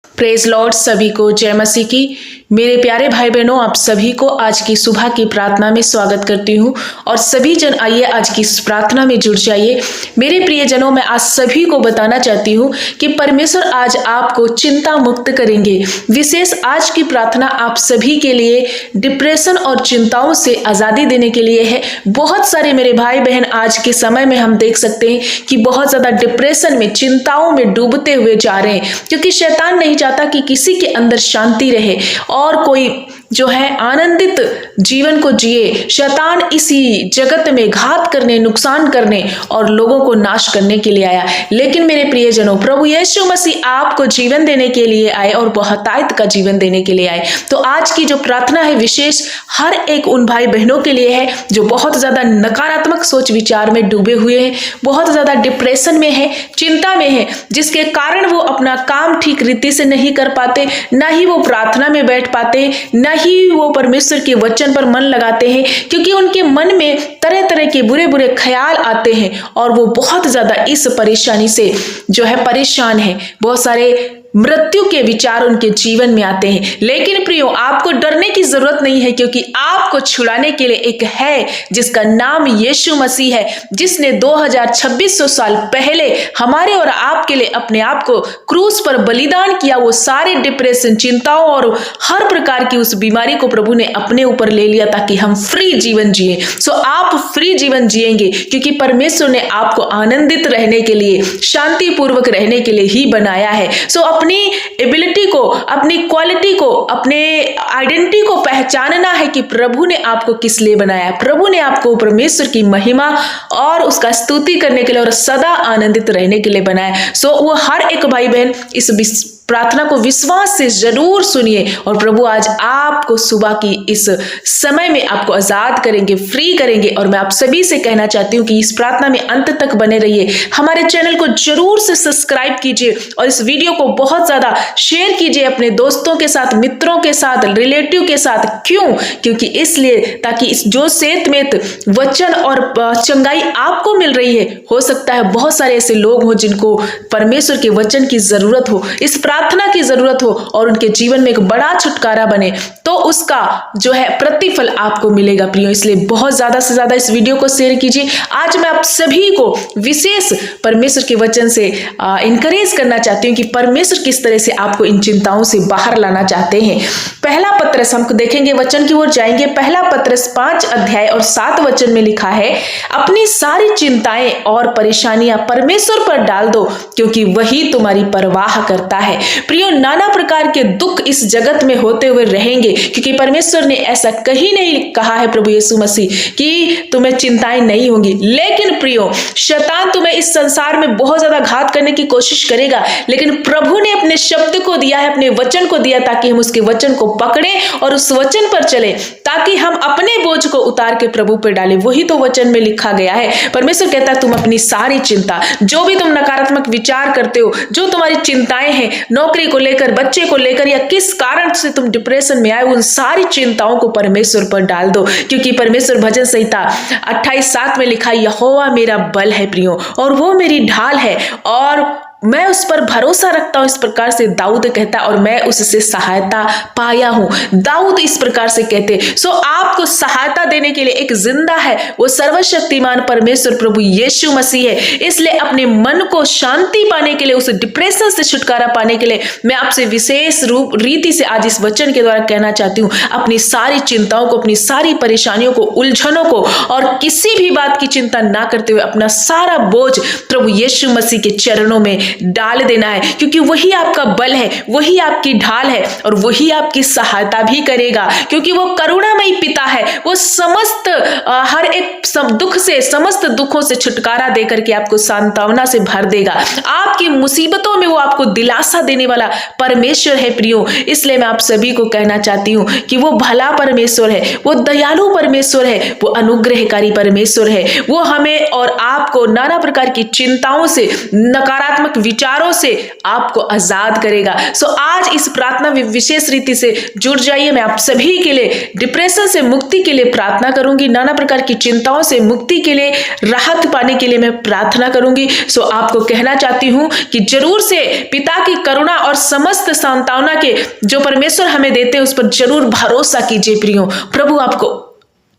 Praise Lord, सभी को जय मसीह की। मेरे प्यारे भाई बहनों, आप सभी को आज की सुबह की प्रार्थना में स्वागत करती हूँ और सभी जन आइए आज की इस प्रार्थना में जुड़ जाइए। मेरे प्रियजनों, मैं आज सभी को बताना चाहती हूँ कि परमेश्वर आज आपको चिंता मुक्त करेंगे। विशेष आज की प्रार्थना आप सभी के लिए डिप्रेशन और चिंताओं से आज़ादी देने के लिए है। बहुत सारे मेरे भाई बहन आज के समय में हम देख सकते हैं कि बहुत ज़्यादा डिप्रेशन में, चिंताओं में डूबते हुए जा रहे हैं, क्योंकि शैतान नहीं चाहता कि किसी के अंदर शांति रहे और कोई जो है आनंदित जीवन को जिए। शैतान इसी जगत में घात करने, नुकसान करने और लोगों को नाश करने के लिए आया। लेकिन मेरे प्रियजनों, प्रभु यीशु मसीह आपको जीवन देने के लिए आए और बहुतायत का जीवन देने के लिए आए। तो आज की जो प्रार्थना है विशेष हर एक उन भाई बहनों के लिए है जो बहुत ज्यादा नकारात्मक सोच विचार में डूबे हुए हैं, बहुत ज्यादा डिप्रेशन में है, चिंता में है, जिसके कारण वो अपना काम ठीक रीति से नहीं कर पाते, ना ही वो प्रार्थना में बैठ पाते, ना ही वो परमेश्वर के वचन पर मन लगाते हैं, क्योंकि उनके मन में तरह तरह के बुरे बुरे ख्याल आते हैं और वो बहुत ज्यादा इस परेशानी से जो है परेशान है। बहुत सारे मृत्यु के विचार उनके जीवन में आते हैं। लेकिन प्रियो, आपको डरने की जरूरत नहीं है, क्योंकि आपको छुड़ाने के लिए एक है जिसका नाम यीशु मसीह है, जिसने 2600 साल पहले हमारे और आपके लिए अपने आप को क्रूस पर बलिदान किया। वो सारे डिप्रेशन, चिंताओं और हर प्रकार की उस बीमारी को प्रभु ने अपने ऊपर ले लिया ताकि हम फ्री जीवन जिए। सो आप फ्री जीवन जिएंगे, क्योंकि परमेश्वर ने आपको आनंदित रहने के लिए, शांति पूर्वक रहने के लिए ही बनाया है। सो अपनी एबिलिटी को, अपनी क्वालिटी को, अपने आइडेंटिटी को पहचानना है कि प्रभु ने आपको किस लिए बनाया। प्रभु ने आपको परमेश्वर की महिमा और उसका स्तुति करने के लिए और सदा आनंदित रहने के लिए बनाया। सो वो हर एक भाई बहन इस प्रार्थना को विश्वास से जरूर सुनिए और प्रभु आज आपको सुबह की इस समय में आपको आजाद करेंगे, फ्री करेंगे। और मैं आप सभी से कहना चाहती हूँ कि इस प्रार्थना में अंत तक बने रहिए। हमारे चैनल को जरूर से सब्सक्राइब कीजिए और इस वीडियो को बहुत ज्यादा शेयर कीजिए अपने दोस्तों के साथ, मित्रों के साथ, रिलेटिव के साथ। क्यों? क्योंकि इसलिए ताकि इस जो सेतमेत वचन और चंगाई आपको मिल रही है, हो सकता है बहुत सारे ऐसे लोग हो जिनको परमेश्वर के वचन की जरूरत हो, इस प्रार्थना की जरूरत हो और उनके जीवन में एक बड़ा छुटकारा बने, तो उसका जो है प्रतिफल आपको मिलेगा प्रियो। इसलिए बहुत ज्यादा से ज्यादा इस वीडियो को शेयर कीजिए। आज मैं आप सभी को विशेष परमेश्वर के वचन से इंकरेज करना चाहती हूँ कि परमेश्वर किस तरह से आपको इन चिंताओं से बाहर लाना चाहते हैं। पहला पत्रस हम देखेंगे, वचन की ओर जाएंगे। पहला पत्रस 5 अध्याय और 7 वचन में लिखा है, अपनी सारी चिंताएं और परेशानियां परमेश्वर पर डाल दो, क्योंकि वही तुम्हारी परवाह करता है। प्रियो, नाना प्रकार के दुख इस जगत में होते हुए रहेंगे, क्योंकि परमेश्वर ने ऐसा कहीं नहीं कहा है, प्रभु यीशु मसीह, कि तुम्हें चिंताएं नहीं होंगी। लेकिन प्रियो, शैतान तुम्हें इस संसार में बहुत ज्यादा घात करने की कोशिश करेगा, लेकिन प्रभु ने अपने शब्द को दिया है, अपने वचन को दिया, ताकि हम उसके वचन को पकड़े और उस वचन पर चले, ताकि हम अपने बोझ को उतार के प्रभु पर डालें। वही तो वचन में लिखा गया है। परमेश्वर कहता है, तुम अपनी सारी चिंता, जो भी तुम नकारात्मक विचार करते हो, जो तुम्हारी चिंताएं हैं, नौकरी को लेकर, बच्चे को लेकर, या किस कारण से तुम डिप्रेशन में आए, उन सारी चिंताओं को परमेश्वर पर डाल दो। क्योंकि परमेश्वर भजन संहिता 28:7 में लिखा, यहोवा मेरा बल है प्रियो, और वो मेरी ढाल है और मैं उस पर भरोसा रखता हूं। इस प्रकार से दाऊद कहता, और मैं उससे सहायता पाया हूं। दाऊद इस प्रकार से कहते। सो आपको सहायता देने के लिए एक जिंदा है, वो सर्वशक्तिमान परमेश्वर प्रभु यीशु मसीह है। इसलिए अपने मन को शांति पाने के लिए, उस डिप्रेशन से छुटकारा पाने के लिए मैं आपसे विशेष रीति से आज इस वचन के द्वारा कहना चाहती हूँ, अपनी सारी चिंताओं को, अपनी सारी परेशानियों को, उलझनों को और किसी भी बात की चिंता ना करते हुए अपना सारा बोझ प्रभु यीशु मसीह के चरणों में डाल देना है, क्योंकि वही आपका बल है, वही आपकी ढाल है और वही आपकी सहायता भी करेगा, क्योंकि वो करुणामयी पिता है। वो समस्त हर एक दुख से, समस्त दुखों से छुटकारा देकर के आपको सांत्वना से भर देगा। आपकी मुसीबतों में वो आपको दिलासा देने वाला परमेश्वर है प्रियो। इसलिए मैं आप सभी को कहना चाहती हूँ कि वो भला परमेश्वर है, वो दयालु परमेश्वर है, वो अनुग्रहकारी परमेश्वर है। वो हमें और आपको नाना प्रकार की चिंताओं से, नकारात्मक विचारों से आपको आजाद करेगा। सो आज इस प्रार्थना में विशेष रीति से जुड़ जाइए। मैं आप सभी के लिए डिप्रेशन से मुक्ति के लिए प्रार्थना करूंगी, नाना प्रकार की चिंताओं से मुक्ति के लिए, राहत पाने के लिए मैं प्रार्थना करूंगी। सो आपको कहना चाहती हूं कि जरूर से पिता की करुणा और समस्त सांत्वना के जो परमेश्वर हमें देते हैं उस पर जरूर भरोसा कीजिए प्रियो। प्रभु आपको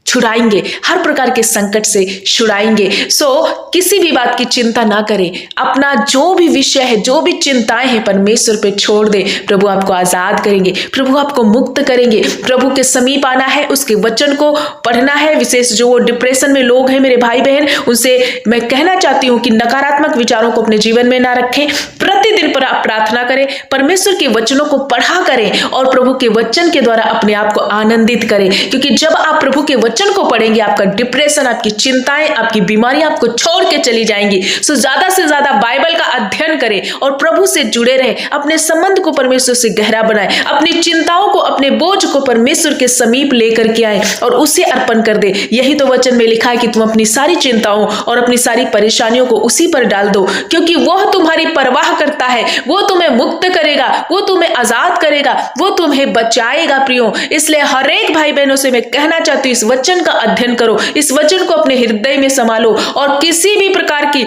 छुड़ाएंगे, हर प्रकार के संकट से छुड़ाएंगे। सो किसी भी बात की चिंता ना करें, अपना जो भी विषय है, जो भी चिंताएं हैं परमेश्वर पे छोड़ दे। प्रभु आपको आजाद करेंगे, प्रभु आपको मुक्त करेंगे। प्रभु के समीप आना है, उसके वचन को पढ़ना है। विशेष जो वो डिप्रेशन में लोग हैं मेरे भाई बहन, उनसे मैं कहना चाहती हूँ कि नकारात्मक विचारों को अपने जीवन में ना रखें। प्रतिदिन पर आप प्रार्थना करें, परमेश्वर के वचनों को पढ़ा करें और प्रभु के वचन के द्वारा अपने आप को आनंदित करें। क्योंकि जब आप प्रभु के वचन को पढ़ेंगे, आपका डिप्रेशन, आपकी चिंताएं, आपकी बीमारियां आपको छोड़ के चली जाएंगी। सो ज्यादा से ज्यादा बाइबल का अध्ययन करें और प्रभु से जुड़े रहें। अपने संबंध को परमेश्वर से गहरा बनाएं, अपनी चिंताओं को, अपने बोझ को परमेश्वर के समीप लेकर के आए और उसे अर्पण कर दे। यही तो वचन में लिखा है कि तुम अपनी सारी चिंताओं और अपनी सारी परेशानियों को उसी पर डाल दो, क्योंकि वह तुम्हारी परवाह करता है। वो तुम्हें मुक्त करेगा, वो तुम्हें आजाद करेगा, वो तुम्हें बचाएगा प्रियो। इसलिए हर एक भाई बहनों से मैं कहना चाहती हूँ, इस वचन का अध्ययन करो, इस वचन को अपने हृदय में संभालो और किसी भी प्रकार की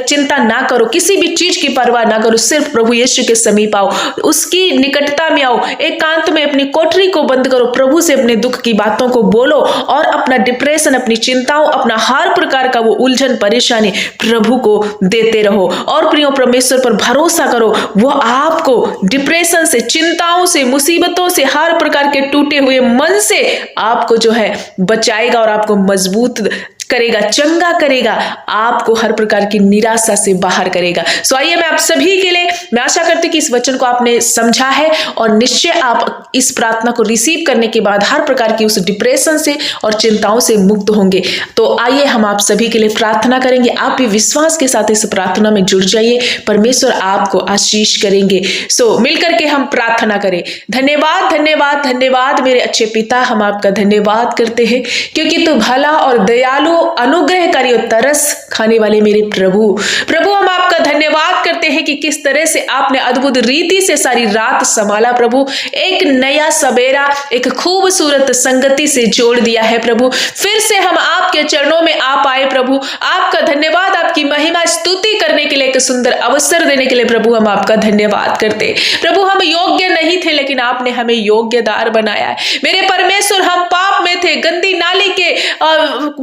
चिंता ना करो, किसी भी चीज की परवाह ना करो। सिर्फ प्रभु यीशु के समीप आओ, उसकी निकटता में आओ, एकांत में अपनी कोठरी को बंद करो, प्रभु से अपने दुख की बातों को बोलो और अपना डिप्रेशन, अपनी चिंताओं, अपना हर प्रकार का वो उलझन परेशानी प्रभु को देते रहो। और प्रियो परमेश्वर पर भरोसा करो, वो आपको डिप्रेशन से, चिंताओं से, मुसीबतों से, हर प्रकार के टूटे हुए मन से आपको जो है बचाएगा और आपको मजबूत करेगा, चंगा करेगा, आपको हर प्रकार की निराशा से बाहर करेगा। सो आइए मैं आप सभी के लिए, मैं आशा करती हूँ कि इस वचन को आपने समझा है और निश्चय आप इस प्रार्थना को रिसीव करने के बाद हर प्रकार की उस डिप्रेशन से और चिंताओं से मुक्त होंगे। तो आइए हम आप सभी के लिए प्रार्थना करेंगे। आप भी विश्वास के साथ इस प्रार्थना में जुड़ जाइए, परमेश्वर आपको आशीष करेंगे। सो मिलकर के हम प्रार्थना करें। धन्यवाद, धन्यवाद, धन्यवाद मेरे अच्छे पिता, हम आपका धन्यवाद करते हैं क्योंकि तू भला और दयालु, अनुग्रहकारी और तरस खाने वाले मेरे प्रभु। हम आपका धन्यवाद करते हैं कि किस तरह से आपने अद्भुत रीति से सारी रात संभाला प्रभु, एक नया सवेरा, एक खूबसूरत संगति से जोड़ दिया है प्रभु। फिर से हम आपके चरणों में आ पाए प्रभु। आपका धन्यवाद, आपकी महिमा स्तुति करने के लिए एक सुंदर अवसर देने के लिए प्रभु हम आपका धन्यवाद करते। प्रभु हम योग्य नहीं थे, लेकिन आपने हमें योग्यदार बनाया है मेरे परमेश्वर। हम पाप में थे, गंदी नाली के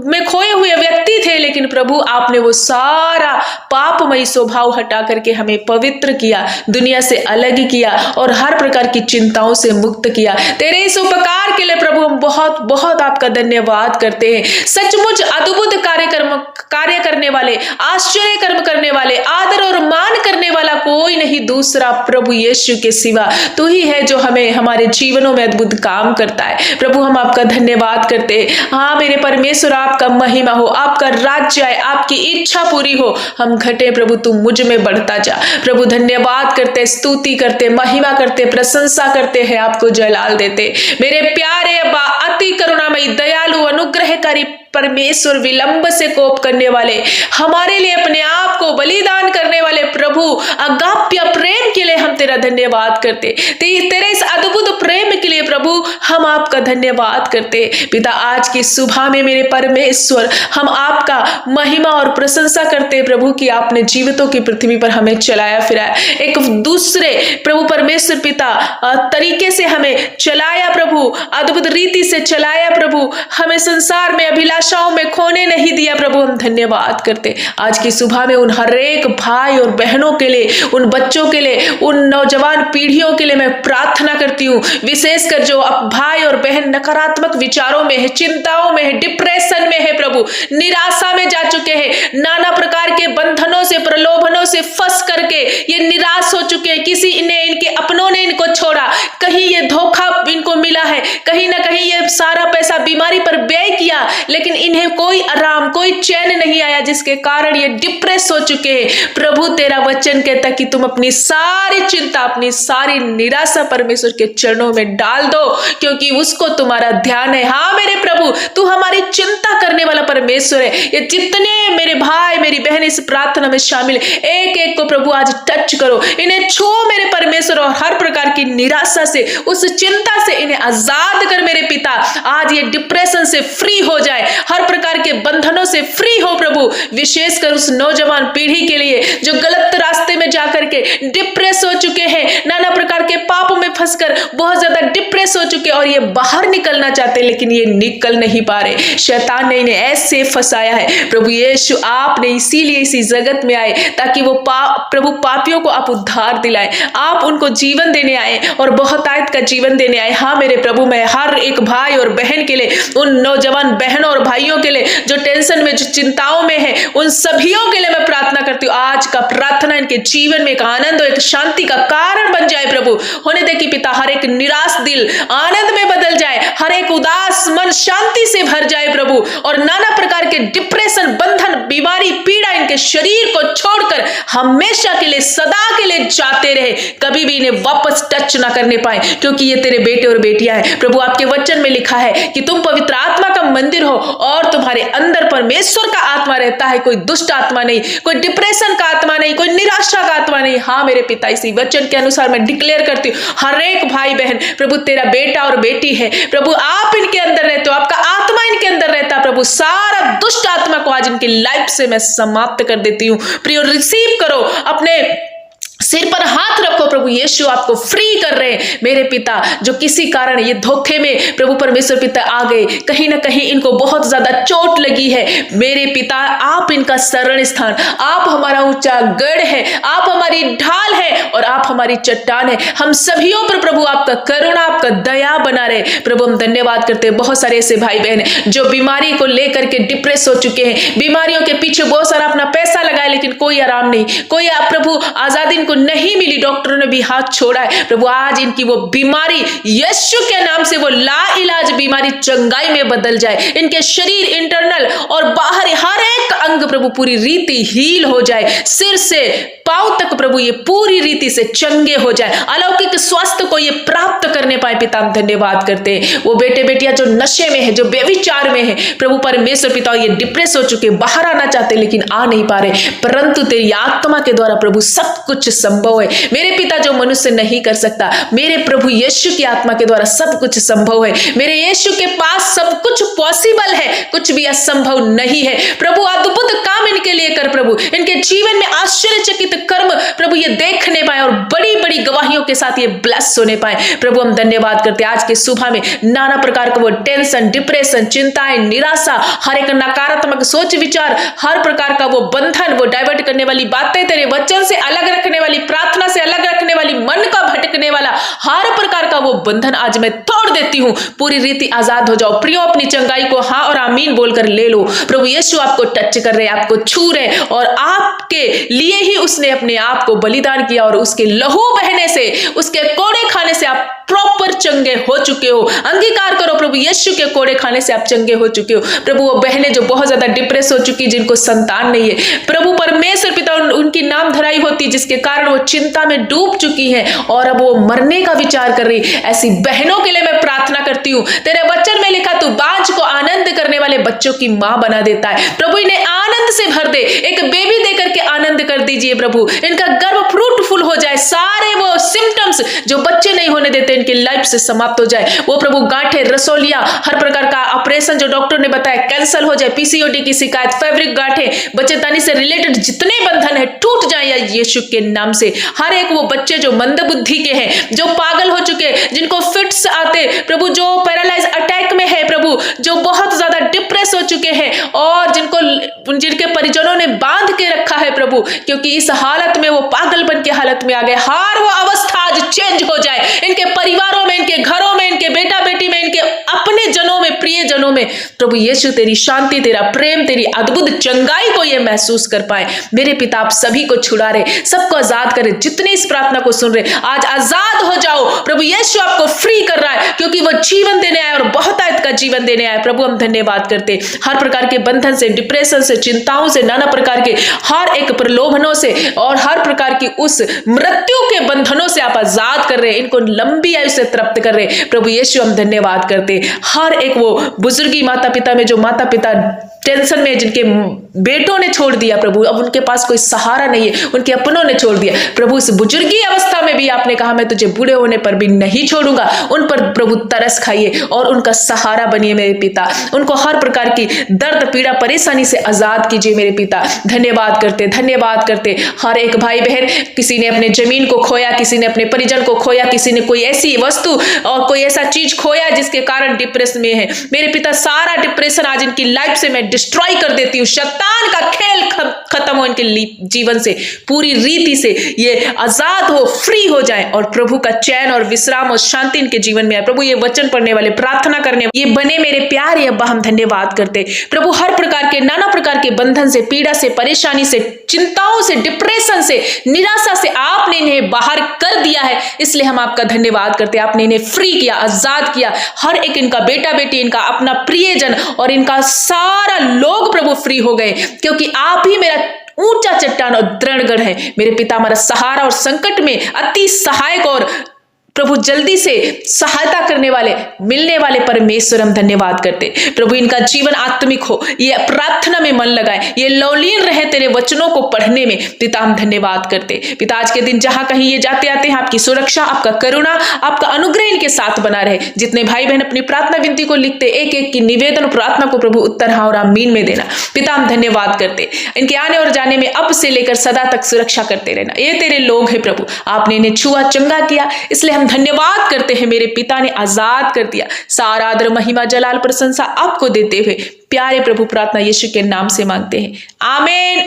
में खोए हुए व्यक्ति थे, लेकिन प्रभु आपने वो सारा पापमयी स्वभाव हटा करके हमें पवित्र किया, दुनिया से अलग किया और हर प्रकार की चिंताओं से मुक्त किया। तेरे इस उपकार के लिए प्रभु हम बहुत बहुत आपका धन्यवाद करते हैं। सचमुच अद्भुत कार्य करने वाले, आश्चर्य कर्म करने वाले, आदर और मान करने वाला कोई नहीं दूसरा प्रभु यीशु के सिवा। तू ही है जो हमें हमारे जीवनों में अद्भुत काम करता है प्रभु। हम आपका धन्यवाद करते हैं। हाँ मेरे परमेश्वर, आपका महिमा हो, आपका राज्य आए, आपकी इच्छा पूरी हो। हम घटे प्रभु, तू मुझ में बढ़ता जा प्रभु। धन्यवाद करते, स्तुति करते, महिमा करते, प्रशंसा करते हैं, आपको जलाल देते। मेरे प्यारे अब्बा, अति करुणामयी, दयालु, अनुग्रहकारी परमेश्वर, विलंब से कोप करने वाले, हमारे लिए अपने आप को बलिदान करने वाले प्रभु, अगाप्य प्रेम के लिए हम तेरा धन्यवाद करते। तेरे इस अद्भुत प्रेम के लिए प्रभु हम आपका धन्यवाद करते। पिता आज की सुबह में मेरे परमेश्वर हम आपका महिमा और प्रशंसा करते प्रभु कि आपने जीवितों की पृथ्वी पर हमें चलाया फिराया, एक दूसरे प्रभु परमेश्वर पिता तरीके से हमें चलाया प्रभु, अद्भुत रीति से चलाया प्रभु, हमें संसार में अभिलाषाओं में खोने नहीं दिया प्रभु। हम धन्यवाद करते। आज की सुबह में उन हर एक भाई और बहनों के लिए, उन बच्चों के लिए, उन नौजवान पीढ़ियों के लिए मैं प्रार्थना करती हूँ, विशेषकर जो अब भाई और बहन नकारात्मक विचारों में है, चिंताओं में है, डिप्रेशन में है प्रभु, निराशा में जा चुके हैं, नाना प्रकार के बंधनों से, प्रलोभनों से फंस करके ये निराश हो चुके हैं। किसी ने, इनके अपनों ने इनको छोड़ा, कहीं ये धोखा इनको मिला है, कहीं ना कहीं ये सारा पैसा बीमारी पर व्यय किया, लेकिन इन्हें कोई आराम, कोई चैन नहीं आया, जिसके कारण ये डिप्रेस हो चुके हैं। प्रभु तेरा वचन कहता कि तुम अपनी सारी चिंता, अपनी सारी निराशा परमेश्वर के चरणों में डाल दो, क्योंकि उसको तुम्हारा ध्यान है। हाँ मेरे प्रभु, तू हमारी चिंता करने वाला परमेश्वर है। ये जितने मेरे भाई मेरी बहन इस प्रार्थना में शामिल, एक एक को प्रभु आज टच करो, इन्हें छू मेरे परमेश्वर, और हर प्रकार की निराशा से, उस चिंता से इन्हें आजाद कर मेरे पिता। आज ये डिप्रेशन से फ्री हो जाए, हर प्रकार के बंधनों से फ्री हो प्रभु। विशेषकर उस नौजवान पीढ़ी के लिए जो गलत रास्ते में जाकर के डिप्रेस हो चुके हैं, नाना प्रकार के पापों में फंसकर बहुत ज्यादा डिप्रेस हो चुके, और ये बाहर निकलना चाहते लेकिन ये निकल नहीं पा रहे। शैतान ने इन्हें ऐसे फंसाया है। प्रभु यीशु, आपने इसीलिए इसी जगत में आए ताकि वो प्रभु पापियों को आप उद्धार दिलाए, आप उनको जीवन देने आए और बहुतायत का जीवन देने आए। हाँ मेरे प्रभु, मैं हर एक भाई और बहन के लिए, उन नौजवान बहनों और भाइयों के लिए जो टेंशन में, जो चिंताओं में है, उन सभियों के लिए मैं प्रार्थना करती हूँ। आज का प्रार्थना इनके जीवन में एक आनंद और एक शांति का कारण बन जाए प्रभु। होने दे कि पिता हर एक निराश दिल आनंद में बदल जाए, हर एक उदास मन शांति से भर जाए प्रभु, और नाना प्रकार के डिप्रेशन, बंधन, बीमारी, पीड़ा इनके शरीर को छोड़कर हमेशा के लिए, सदा के लिए जाते रहे, कभी भी इन्हें वापस टच ना करने पाए, क्योंकि ये तेरे बेटे और बेटियां हैं प्रभु। आपके वचन में लिखा है कि तुम पवित्र आत्मा का मंदिर हो और तुम्हारे अंदर परमेश्वर का आत्मा रहता है। कोई दुष्ट आत्मा नहीं, कोई डिप्रेशन का आत्मा नहीं, कोई निराशा का आत्मा नहीं। हाँ मेरे पिता, इसी वचन के अनुसार मैं डिक्लेयर करती हूँ, हर एक भाई बहन प्रभु तेरा बेटा और बेटी है प्रभु, आप इनके अंदर रहते हो, आपका आत्मा इनके अंदर रहता है प्रभु। सारा दुष्ट आत्मा को आज इनकी लाइफ से मैं समाप्त कर देती हूँ। प्रियो, रिसीव करो, अपने सिर पर हाथ रखो प्रभु। यीशु आपको फ्री कर रहे हैं मेरे पिता। जो किसी कारण ये धोखे में प्रभु परमेश्वर पिता आ गए, कहीं ना कहीं इनको बहुत ज्यादा चोट लगी है मेरे पिता, आप इनका शरण स्थान, आप हमारा ऊंचा गढ़ है, आप हमारी ढाल है और आप हमारी चट्टान है। हम सभियों पर प्रभु आपका करुणा, आपका दया बना रहे प्रभु। हम धन्यवाद करते हैं। बहुत सारे ऐसे भाई बहन जो बीमारी को लेकर के डिप्रेस हो चुके हैं, बीमारियों के पीछे बहुत सारा अपना पैसा लगाया, लेकिन कोई आराम नहीं, कोई प्रभु आजादी इनको नहीं मिली, डॉक्टरों ने भी हाथ छोड़ा है प्रभु। आज इनकी वो बीमारी यीशु के नाम से, वो लाइलाज बीमारी चंगाई में बदल जाए। इनके शरीर, इंटरनल और बाहरी हर एक अंग प्रभु पूरी रीति हील हो जाए, सिर से पांव तक प्रभु ये पूरी रीति से चंगे हो जाए, अलौकिक स्वास्थ्य को ये प्राप्त करने पाए। पिता हम धन्यवाद करते हैं। वो बेटे बेटियां जो नशे में है, जो व्यभिचार में है प्रभु परमेश्वर पिता, ये डिप्रेस हो चुके, बाहर आना चाहते लेकिन आ नहीं पा रहे, परंतु तेरी आत्मा के द्वारा प्रभु सब कुछ संभव है मेरे पिता। जो मनुष्य नहीं कर सकता, मेरे प्रभु यीशु की आत्मा के द्वारा सब कुछ संभव है। मेरे यीशु के पास सब कुछ पॉसिबल है, कुछ भी असंभव नहीं है प्रभु। अद्भुत काम इनके लिए कर प्रभु, इनके जीवन में आश्चर्यचकित कर्म प्रभु ये देखने पाए और बड़ी बड़ी गवाहियों के साथ ये ब्लेस होने पाए प्रभु। हम धन्यवाद करते हैं। आज के सुबह में नाना प्रकार का वो टेंशन, डिप्रेशन, चिंताएं, निराशा, हर एक नकारात्मक सोच विचार, हर प्रकार का वो बंधन, वो डाइवर्ट करने वाली बातें, तेरे वचन से अलग रखने वाली, प्रार्थना से अलग रखने वाली, मन का भटकने वाला हर प्रकार का वो बंधन आज मैं तोड़ देती हूँ। पूरी रीति आजाद हो जाओ प्रियो। अपनी चंगाई को हाँ और आमीन बोलकर ले लो प्रभु। यीशु आपको टच कर रहे, आपको छू रहे, और आपके लिए ही उसने अपने आप को बलिदान किया, और उसके लहू बहने से, उसके कोड़े खाने से आप प्रॉपर चंगे हो चुके हो। अंगीकार करो प्रभु, यीशु के कोड़े खाने से आप चंगे हो चुके हो प्रभु। वो बहनें जो बहुत ज्यादा डिप्रेस हो चुकी, जिनको संतान नहीं है प्रभु परमेश्वर पिता, उनकी नाम धराई होती जिसके कारण वो चिंता में डूब चुकी हैं और अब वो मरने का विचार कर रही, ऐसी बहनों के लिए मैं प्रार्थना करती हूँ। तेरे वचन में लिखा, तू बांझ को आनंद करने वाले बच्चों की मां बना देता है प्रभु। इन्हें आनंद से भर दे, एक बेबी देकर के आनंद कर दीजिए प्रभु। इनका गर्भ फ्रूटफुल हो जाए, सारे वो सिम्टम्स जो बच्चे नहीं होने देते इनकी लाइफ से समाप्त हो जाए। वो प्रभु गांठें, रसोलियां, हर प्रकार का ऑपरेशन जो डॉक्टर ने बताया कैंसिल हो जाए। पीसीओडी की शिकायत, फैब्रिक गांठें, बच्चेदानी से रिलेटेड जितने बंधन है टूट जाए यीशु के नाम से। हर एक वो बच्चे जो मंदबुद्धि के हैं, जो पागल हो चुके, जिनको फिट्स आते प्रभु, जो पैरालाइज अटैक में है प्रभु, जो बहुत ज्यादा डिप्रेस हो चुके हैं और जिनके परिजनों ने बांध के रखा है प्रभु, क्योंकि इस हालत में वो पागलपन की हालत में आ गए। हर वो अवस्था आज चेंज हो जाए इनके परिवारों में, इनके घरों में, इनके बेटा बेटी में, इनके अपने जनों में, प्रिय प्रियजनों में प्रभु यीशु तेरी शांति, तेरा प्रेम, तेरी अद्भुत चंगाई को ये महसूस कर पाए। मेरे पिता आप सभी को छुड़ा रहे, सबको आजाद करे। जितने इस प्रार्थना को सुन रहे आज आजाद हो जाओ। प्रभु यीशु आपको फ्री कर रहा है क्योंकि वो जीवन देने आए और बहुत आयत का जीवन देने आए। प्रभु हम धन्यवाद करते, हर प्रकार के बंधन से, डिप्रेशन से, चिंताओं से, नाना प्रकार के हर एक प्रलोभनों से और हर प्रकार की उस मृत्यु के बंधनों से आप आजाद कर रहे, इनको लंबी आयु से तृप्त कर रहे। प्रभु यीशु हम धन्यवाद करते, हर एक वो बुजुर्गी माता पिता में जो माता पिता टेंशन में, जिनके बेटों ने छोड़ दिया प्रभु, अब उनके पास कोई सहारा नहीं है, उनके अपनों ने छोड़ दिया प्रभु, इस बुजुर्गी अवस्था में भी आपने कहा मैं तुझे बूढ़े होने पर भी नहीं छोड़ूंगा। उन पर प्रभु तरस खाइए और उनका सहारा बनिए मेरे पिता, उनको हर प्रकार की दर्द पीड़ा परेशानी से आजाद कीजिए मेरे पिता। धन्यवाद करते हर एक भाई बहन, किसी ने अपने जमीन को खोया, किसी ने अपने परिजन को खोया, किसी ने कोई ऐसी वस्तु और कोई ऐसा चीज खोया जिसके कारण डिप्रेशन में है। मेरे पिता सारा डिप्रेशन आज इनकी लाइफ से मैं डिस्ट्रॉय कर देती हूँ। शैतान का खेल खत्म हो इनके जीवन से, पूरी रीति से ये आजाद हो, फ्री हो जाए और प्रभु का चैन और विश्राम और शांति इनके जीवन में आए। प्रभु ये वचन पढ़ने वाले, प्रार्थना करने ये बने मेरे प्यारे अब्बा, हम धन्यवाद करते प्रभु, हर प्रकार के नाना प्रकार के बंधन से, पीड़ा से, परेशानी से, चिंताओं से, डिप्रेशन से, निराशा से आपने इन्हें बाहर कर दिया है। इसलिए हम आपका धन्यवाद करते, आपने इन्हें फ्री किया, आजाद किया। हर एक इनका बेटा बेटी, इनका अपना प्रियजन और इनका सारा लोग प्रभु फ्री हो गए, क्योंकि आप ही मेरा ऊंचा चट्टान और दृढ़गढ़ है। मेरे पिता हमारा सहारा और संकट में अति सहायक और प्रभु जल्दी से सहायता करने वाले, मिलने वाले परमेश्वर हम धन्यवाद करते। प्रभु इनका जीवन आत्मिक हो, ये प्रार्थना में मन लगाए, ये लौलीन रहे तेरे वचनों को पढ़ने में। पिता हम धन्यवाद करते, पिता आज के दिन जहां कहीं ये जाते आते हैं आपकी सुरक्षा, आपका करुणा, आपका अनुग्रह इनके साथ बना रहे। जितने भाई बहन अपनी प्रार्थना विनती को लिखते, एक एक की निवेदन प्रार्थना को प्रभु उत्तर हाँ और आमीन में देना। पिता हम धन्यवाद करते, इनके आने और जाने में अब से लेकर सदा तक सुरक्षा करते रहना। ये तेरे लोग हैं प्रभु, आपने इन्हें छुआ, चंगा किया, इसलिए धन्यवाद करते हैं। मेरे पिता ने आजाद कर दिया। सारा आदर, महिमा, जलाल, प्रशंसा आपको देते हुए प्यारे प्रभु प्रार्थना यीशु के नाम से मांगते हैं, आमीन।